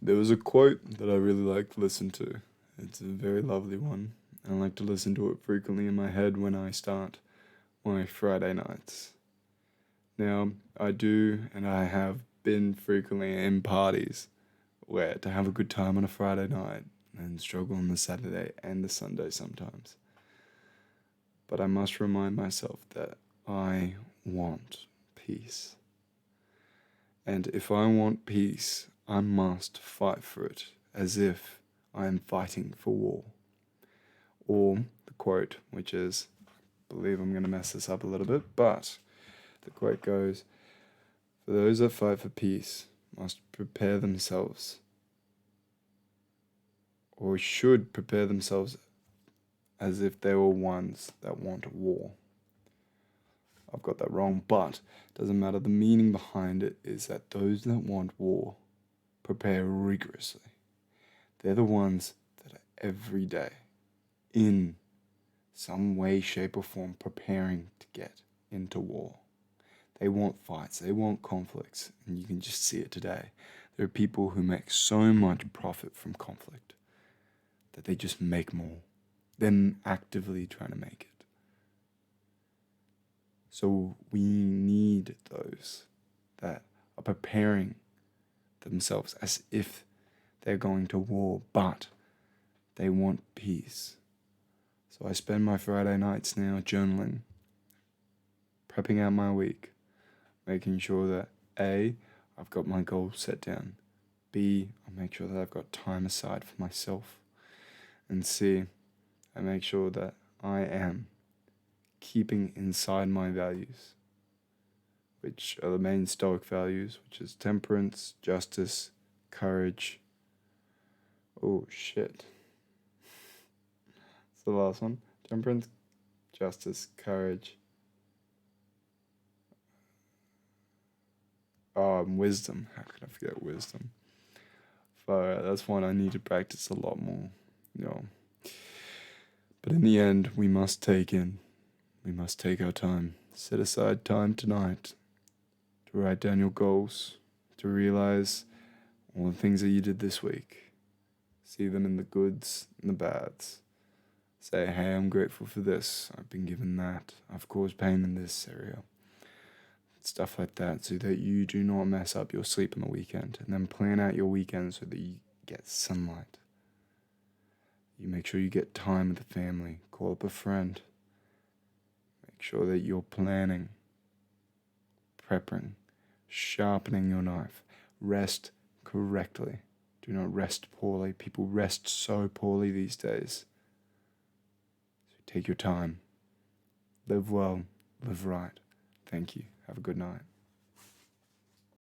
There was a quote that I really like to listen to. It's a very lovely one. I like to listen to it frequently in my head when I start my Friday nights. Now, I do, and I have been frequently in parties where to have a good time on a Friday night and struggle on the Saturday and the Sunday sometimes. But I must remind myself that I want peace. And if I want peace, I must fight for it as if I am fighting for war. Or the quote, which is, I believe I'm going to mess this up a little bit, but the quote goes, "For those that fight for peace must prepare themselves, or should prepare themselves as if they were ones that want war." I've got that wrong, but it doesn't matter. The meaning behind it is that those that want war prepare rigorously. They're the ones that are every day in some way, shape, or form preparing to get into war. They want fights, they want conflicts, and you can just see it today. There are people who make so much profit from conflict that they just make more. They're actively trying to make it. So we need those that are preparing themselves as if they're going to war, but they want peace. So I spend my Friday nights now journaling, prepping out my week, making sure that A, I've got my goals set down, B, I make sure that I've got time aside for myself, and C, I make sure that I am keeping inside my values, which are the main Stoic values, which is temperance, justice, courage. Oh shit. It's the last one. Temperance, justice, courage. Oh, and wisdom. How could I forget wisdom? That's one I need to practice a lot more. You know. But in the end, we must take our time. Set aside time tonight to write down your goals, to realize all the things that you did this week. See them in the goods and the bads. Say, hey, I'm grateful for this. I've been given that. I've caused pain in this area. Stuff like that, so that you do not mess up your sleep on the weekend. And then plan out your weekend so that you get sunlight. You make sure you get time with the family. Call up a friend. Make sure that you're planning, prepping, sharpening your knife. Rest correctly. Do not rest poorly. People rest so poorly these days. So take your time. Live well. Live right. Thank you. Have a good night.